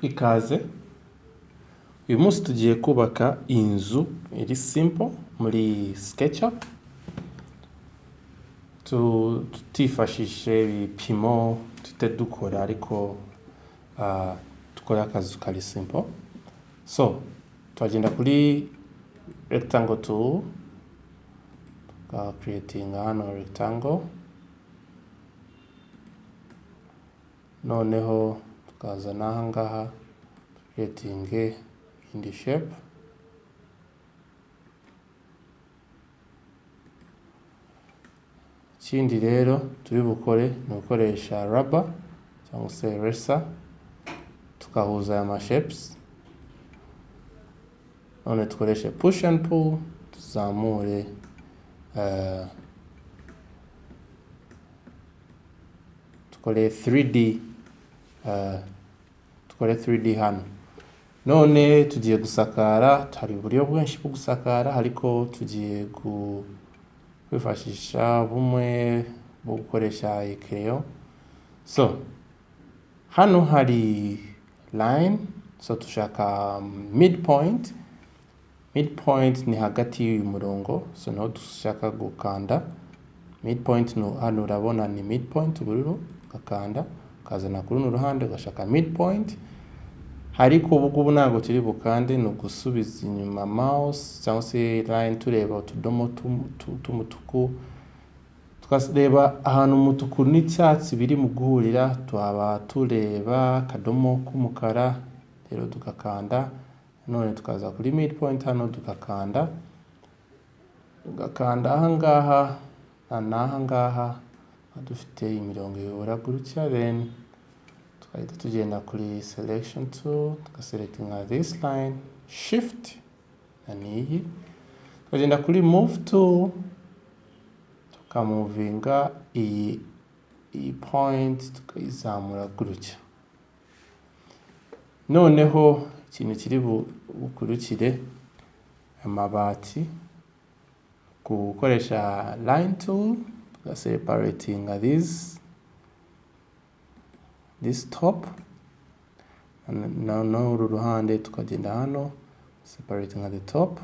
Ikaze uyu munsi tugiye kubaka inzu iri simple muri sketch-up tutifashishije ibipimo tute dukora ariko dukora akazi kari simple. So twagenda kuri rectangle tool creating hano rectangle, noneho tukazana aha ngaha creating indi shape. Ikindi rero turi bukore ni ukoresha rubber cyangwa se eraser tukahuza aya ma shapes, none tukoreshe push and pull tuzamure tukore 3D tukore 3D hano. None tugiye gusakara, hari uburyo bwinshi bwo gusakara ariko tugiye kwifashisha bumwe bwo gukoresha ikeyo. So hano hari line, so tushaka midpoint. Midpoint ni hagati y'uyu murongo, so no dushaka gukanda midpoint. No hano urabona ni midpoint ubururu, gakanda kazana kuri runo ruhande ugashaka midpoint. Ariko ubu ntabwo turi bukande, no gusubiza inyuma mouse cyangwa se line tureba utudomo tumutuku, tukareba ahantu umutuku n'icyatsi biri mu guhurira, twaba tureba kadomo k'umukara, rero tugakanda. None tukaza kuri midpoint hano tugakanda aha ngaha n'aha ngaha dufite imirongo yihura gutya. Then tukahita tugenda kuri selection tool tugaselectinga this line, shift niyi, tukagenda kuri move tool tukamuvinga iyi point tukayizamura gutya. Noneho ikintu kiri bukurikire amabati, gukoresha line tool tugaseparatinga this top, no uru ruhande tukagenda hano separating the top.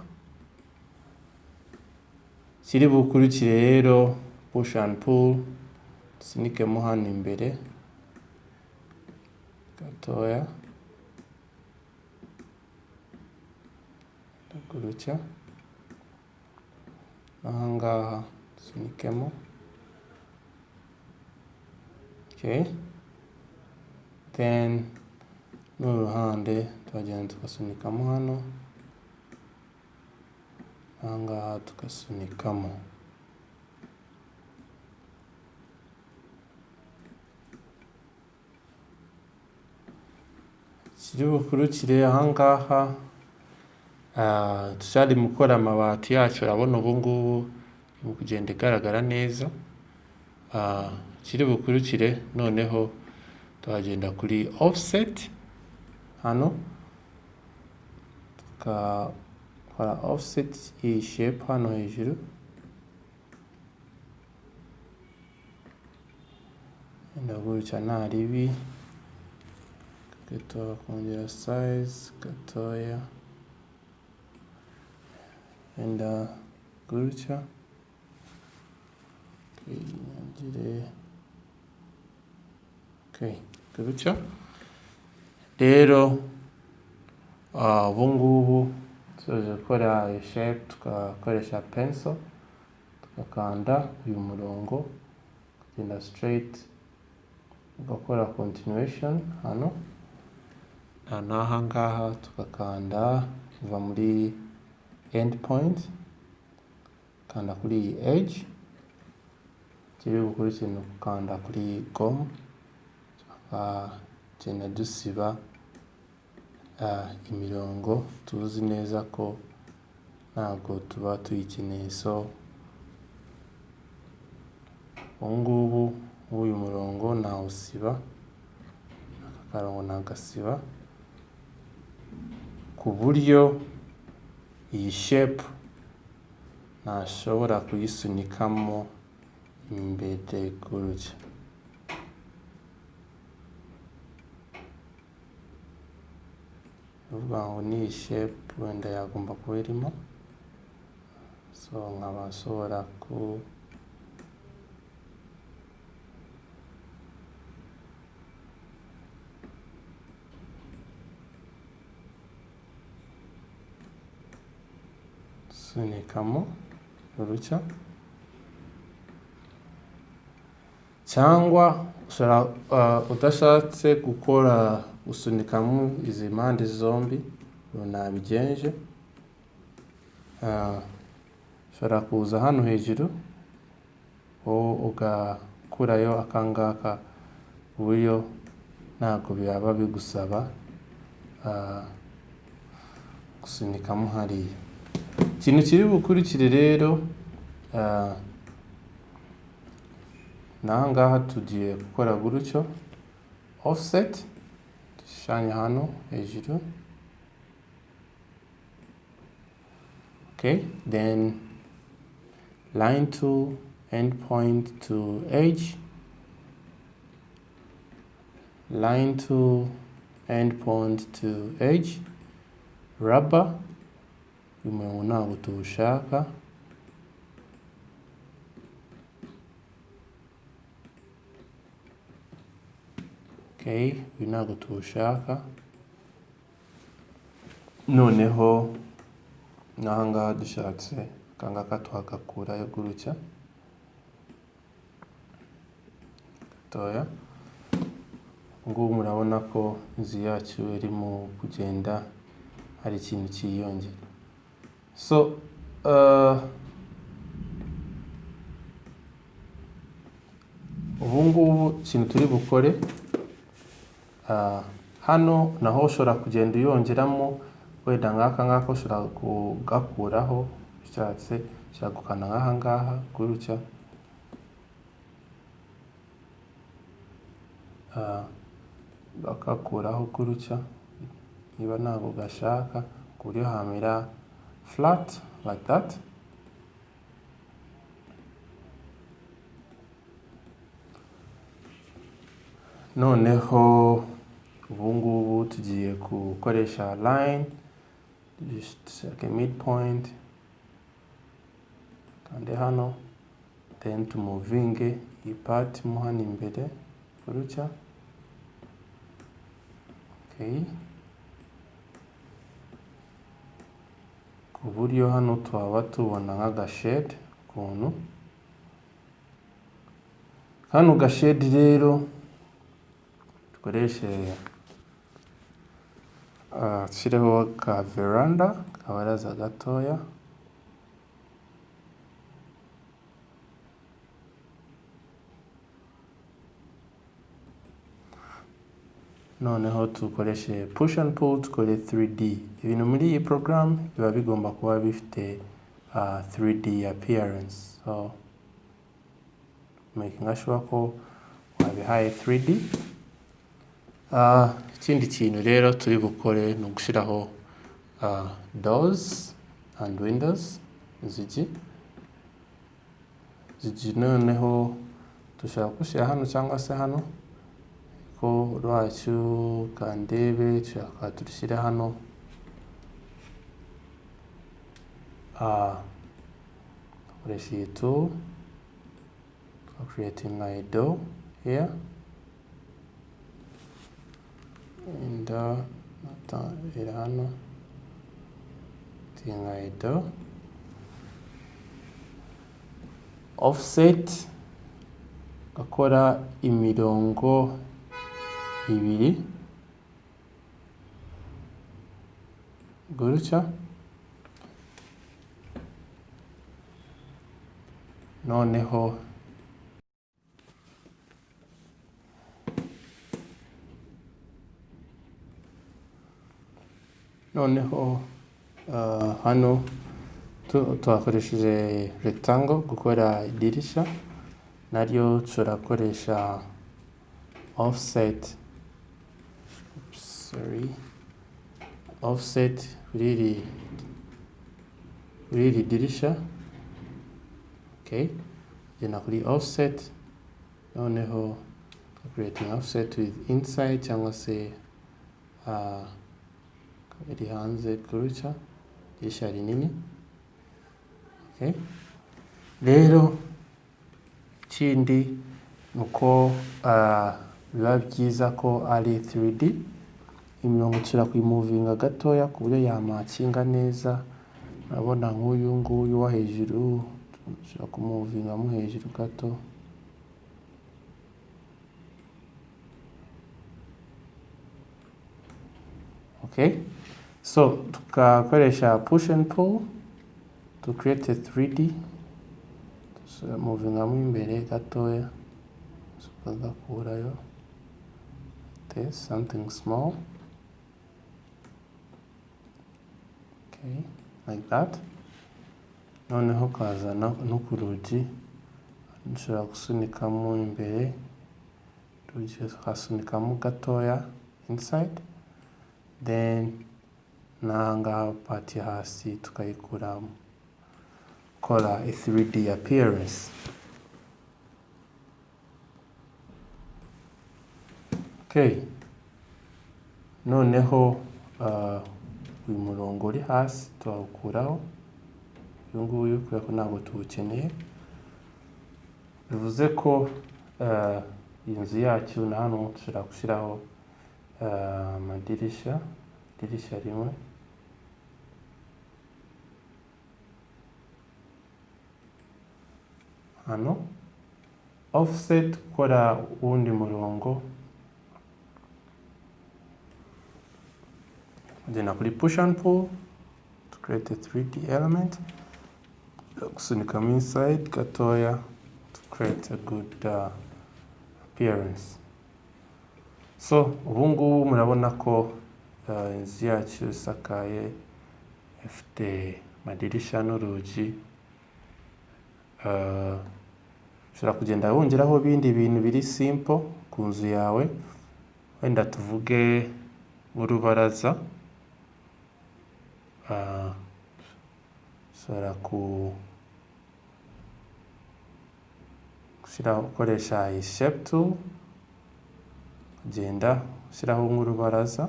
Kiri bukurikire rero push and pull, tusinikemo hano imbere gatoya gutya, aha ngaha tusinikemo. Okay, then n'uruhande twagenda tukasunikamo hano, aha ngaha tukasunikamo. Kiri bukurikire aha ngaha tushari mukora amabati yacu, urabona ubu ngubu mu kugenda igaragara neza. Kiri bukurikire noneho tuhagenda kuri offset hano tukakora offset iyi shape hano hejuru, ndagurutsa nta ribi gato, kongera size gatoya enda gutya. Okay, gutya rero ubu ngubu tuzi gukora shape, tugakoresha pencil tukakanda uyu murongo kugenda straight, ugakora continuation hano n'aha ngaha, tukakanda kuva muri end point kanda kuri iyi edge. Kiri bukurikire no gukanda kuri gom, tukagenda dusiba imirongo tuzi neza ko ntabwo tuba tuyikeneye. So ubu ngubu uyu murongo nawusiba, aka karongo nagasiba ku buryo iyi shape ntashobora kuyisunikamo imbere. Gutya uvuga ngo ni shape wenda yagomba kuba irimo, so nkaba nshobora ku sunikamo urucya, cyangwa udashatse gusunikamo izi mpande zombi nabigenje, ushobora kuza hano hejuru ugakurayo akangaka, uburyo ntabwo byaba bigusaba gusunikamo hariya. Ikintu kiri bukurikire rero, nahangaha tugiye gukora gutyo, offset dushushanya hano hejuru, okay, then line to endpoint to edge, line to endpoint to edge, rubber umurongo ntabwo tuwushaka, okay, uyu ntabwo tuwushaka. Noneho nahangaha dushatse akangaka tuhagakurayo gutya gatoya. Ngubu murabona ko inzu yacu irimo kugenda hari ikintu kiyongera. So ubu ngubu ikintu turi bukore, hano naho ushobora kugenda uyongeramo, wenda nk'aka ngaka ushobora kugakuraho ushatse, ushobora gukanda nk'aha ngaha gutya, bakakuraho gutya niba ntabwo gashaka, ku buryo hamera flat like that. Noneho ubu ngubu tugiye gukoresha line, dushake midpoint kandi hano, then tumuvinge iyi part mo hano imbere gutya, okay, ku buryo hano twaba tubona nk'agashade ukuntu. Kano gashade rero dukoreshe dushyireho ka veranda kabaraza gatoya, noneho tukoreshe push and pull tukore 3D. Ibintu muri iyi program biba bigomba kuba bifite 3D appearance, so making sure ko wabihaye 3D. Ikindi kintu rero turi bukore ni ugushyiraho doors and windows, inzugi. Noneho dushaka gushyira hano cyangwa se hano, ko rwacyo kandebe dushaka turushyire hano, dukoresha iyi tool, creating a door here, and hano tinga door, offset gakora imirongo ibiri gutya. Noneho hano twakoresheje rectangle gukora idirisha, naryo turakoresha offset, offset kuri iri dirisha, okay, then kuri offset, noneho creating offset with inside cyangwa se iri hanze gutya, idirisha rinini. Okay, rero ikindi nuko biba byiza ko ari 3D, imirongo ushobora kuyimuvinga gatoya ku buryo yamakinga neza. Urabona nk'uyu nguyu wa hejuru ushobora kumuvinga mu hejuru gato. Okay, so tukakoresha push and pull to create a 3D. Moving mo imbere gatoya, tukagakurayo. This something small. Okay, like that. Noneho kazana no ku rugi, nshobora gusunikamo imbere, rugi hasunikamo gatoya inside, then nanga part hasi tukayikuramo, kora a 3D appearance. Okay, noneho uyu murongo uri hasi tuwukuraho, uyu nguyu kubera ko ntabwo tuwukeneye. Bivuze ko inzu yacu na hano dushobora gushyiraho amadirisha, idirisha rimwe. Hano offset gukora uwundi murongo, then kuri push and pull to create a 3D element, gusunikamo inside gatoya to create a good appearance. So ubu ngubu murabona ko inzu yacu isakaye, ifite amadirisha n'urugi. Ushobora kugenda wongeraho ibindi bintu biri simple ku nzu yawe, wenda tuvuge nk'urubaraza. Ushobora gukoresha iyi shape tool, kugenda ushyiraho nk'urubaraza,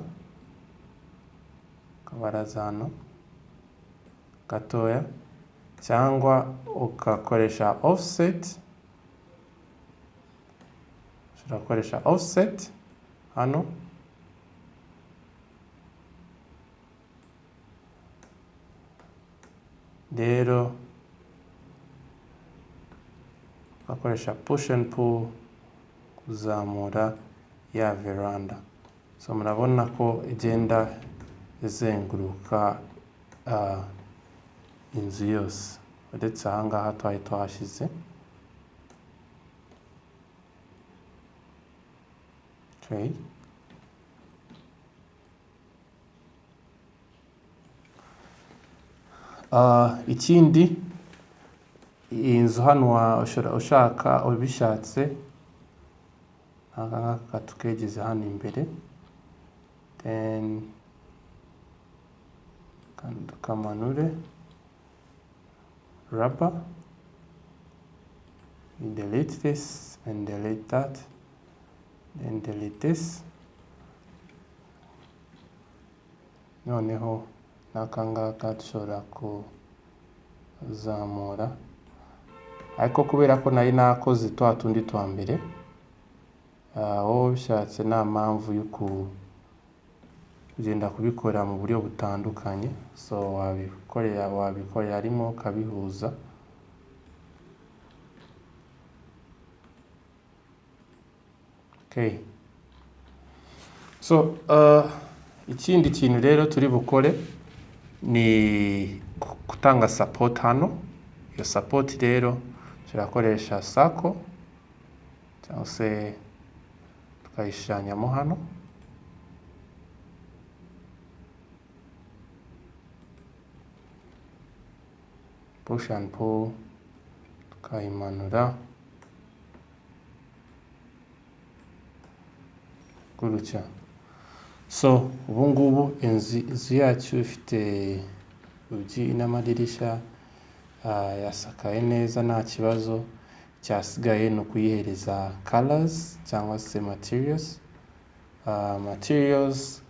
akabaraza hano gatoya, cyangwa ugakoresha offset. Ushobora gukoresha offset hano, rero ugakoresha push and pull kuzamura ya veranda. So murabona ko igenda izenguruka inzu yose, uretse aha ngaha twari twahashyize. Okay, ikindi, iyi nzu hano ushaka ubishatse, aka tukegeze hano imbere, then kamanure rubber, you delete this and delete that, then delete this. Noneho nakangaka dushobora kuzamura, ariko kubera ko nari nakoze twa tundi twa mbere, wowe bishatse nta mpamvu yo kugenda kubikora mu buryo butandukanye. So wabikorera arimo kabihuza. Okay, so ikindi kintu rero turi bukore ni gutanga support hano. Iyo support rero turakoresha sako cyangwa se tukayishushanyamo hano. Push and pull, tukayimanura gutya. So ubu ngubu inzu yacu ifite urugi n'amadirisha, yasakaye neza nta kibazo. Cyasigaye ni ukuyihereza colors cyangwa se materials. Materials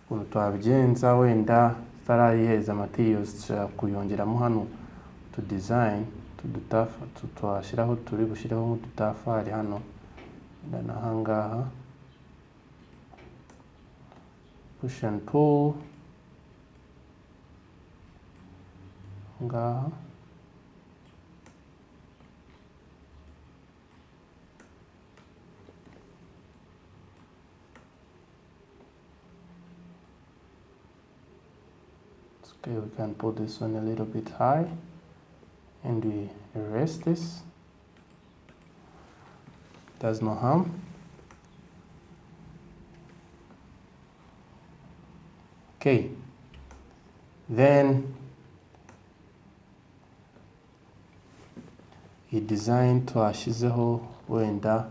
ukuntu twabigenza wenda tutarayiheza materials dushaka kuyongeramo hano tu design twashyiraho turi gushyiraho nk'udutafari hano n'ahangaha push and pull ngaha okay, we can put this one a little bit high and we erase this. Does no harm. Okay, then iyi design twashyizeho wenda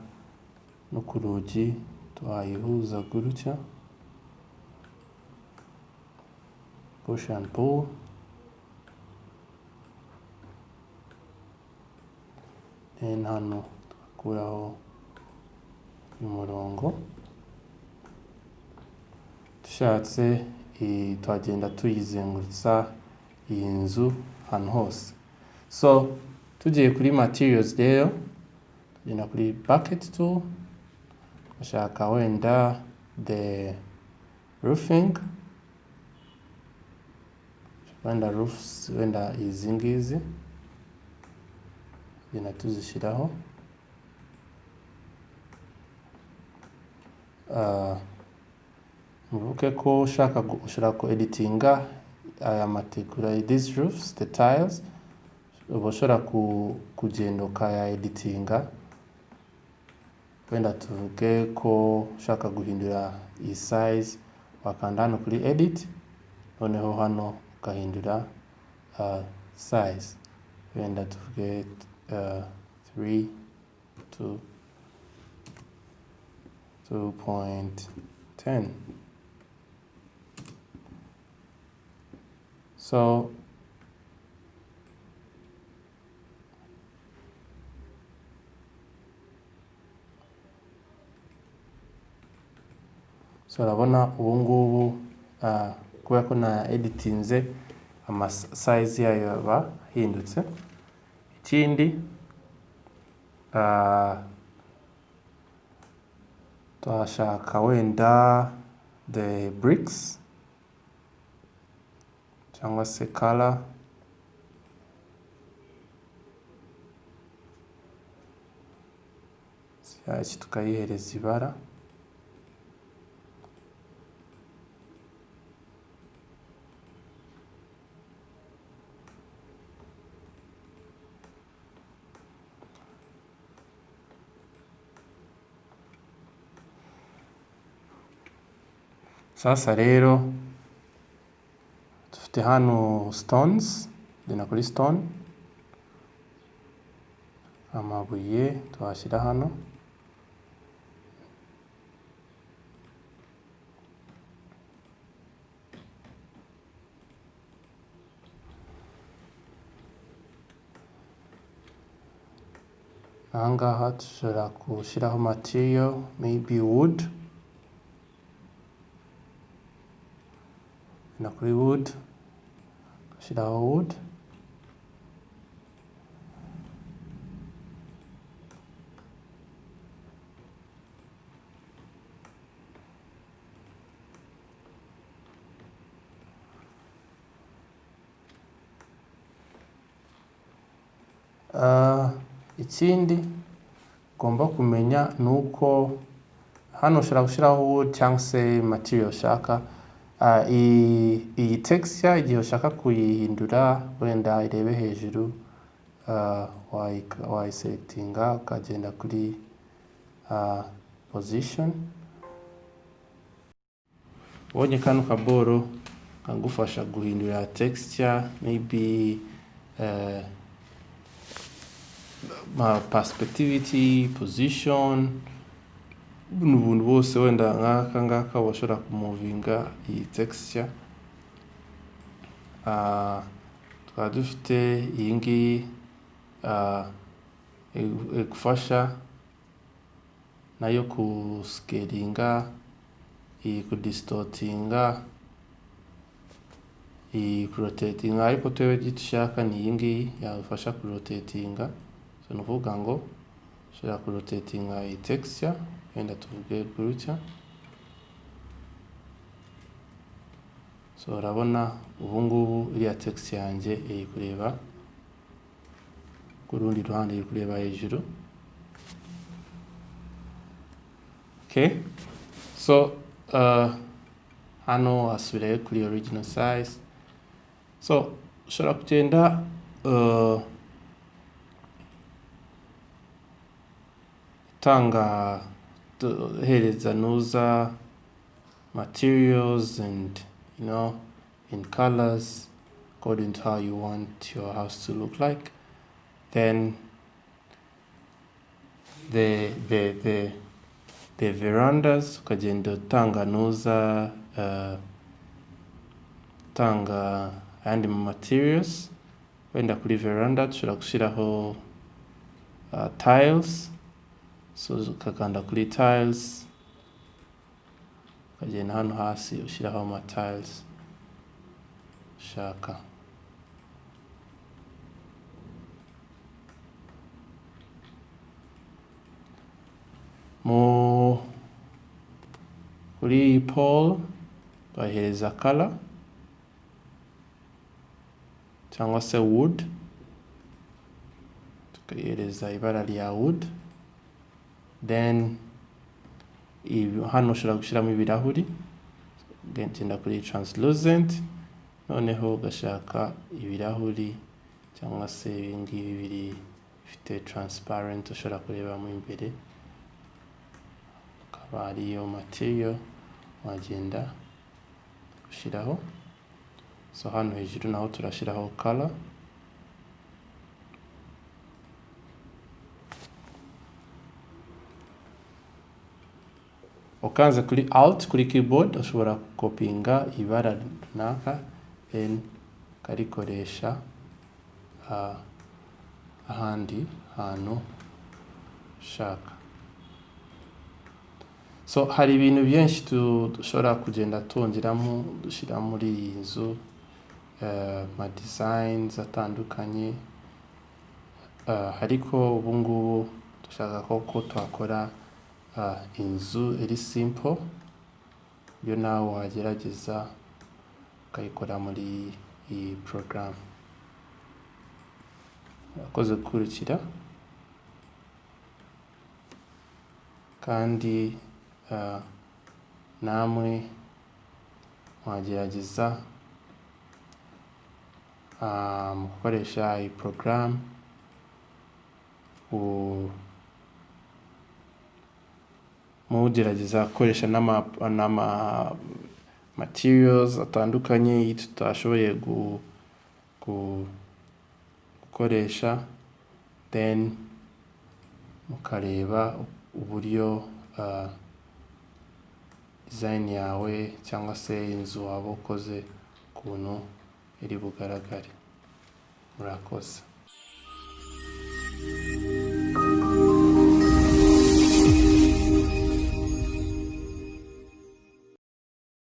no ku rugi twayihuza gutya, push and pull, then hano tukuraho umurongo, dushatse twagenda tuyizengurutsa iyi nzu hano hose. So tugiye kuri materials rero, tugenda kuri bucket tool, ashaka wenda the roofing, wenda roofs, wenda izi ngizi tugenda tuzishyiraho. Muvuke ko ushaka ko editinga aya mategura, these roofs, the tiles, uba ushobora kugenda ukaya editinga. Wenda tuvuge ko ushaka guhindura iyi size, wakanda hano kuri edit, noneho hano ukahindura size, wenda tuvuge 3 to 2.10. So urabona ubu ngubu kubera ko na editinze ama size yayo aba hindutse. Ikindi twashaka wenda the bricks cyangwa se color, iki tukayihereza ibara. Sasa rero dufite hano stones, dena kuri stone, amabuye twashyira hano. Ahangaha dushobora gushyiraho material, maybe wood, na kuri wood dushyiraho wood. Ikindi ugomba kumenya nuko hano ushobora gushyiraho wood cyangwa se material ushaka. Iyi texture igihe ushaka kuyihindura wenda irebe hejuru, wayiselectinga ukagenda kuri position. Ubonye kano kaboro kagufasha guhindura texture, maybe perspectivity, position, buntu bose wenda nk'aka ngaka washobora kumuvinga iyi texture. Tukaba dufite iyi ngiyi igufasha nayo ku scalinga iyi kudistortinga, iyi kurotatinga, ariko twewe dushaka ni iyi ngiyi yafasha kurotatinga. So nuvuga ngo shira kurotatinga iyi texture, wenda tuvuge gutya. So urabona ubu ngubu iriya texture yanjye iri kureba ku rundi ruhande, iri kureba hejuru. Okay, so hano asubirayo kuri original size. So ushobora kugenda tanga hereza nuza materials and in colors according to how you want your house to look like. Then the verandas ukagenda tanga nuza tanga and materials. Wenda kuri veranda tushobora gushiraho tiles. So ukaganda kuri tiles, ukagenda hano hasi ushiraho ama tiles shaka. Kuri pole bahereza color cyangwa se wood, tukahereza ibara rya wood. Then hano ushobora gushyiramo ibirahuri, genda kuri translucent, noneho ugashaka ibirahuri cyangwa se ibingibi biri bifite transparent, ushobora kurebamo imbere, akaba ariyo material wagenda ushyiraho. So hano hejuru naho turashyiraho color. Ukanze kuri alt kuri keyboard ushobora kopinga ibara runaka then karikoresha ahandi hantu shaka. So hari ibintu byinshi dushobora kugenda twongeramo dushyira muri iyi nzu, ma designs atandukanye, ariko ubu ngubu dushaka ko twakora inzu iri simple, yo nawe wagerageza ukayikora muri iyi program. Akoze gukurikira kandi namwe wagerageza mu gukoresha iyi program mugerageza gukoresha n'ama materials atandukanye tutashoboye gukoresha, then mukareba uburyo design yawe cyangwa se inzu waba ukoze kuntu iri bugaragare. Murakoze.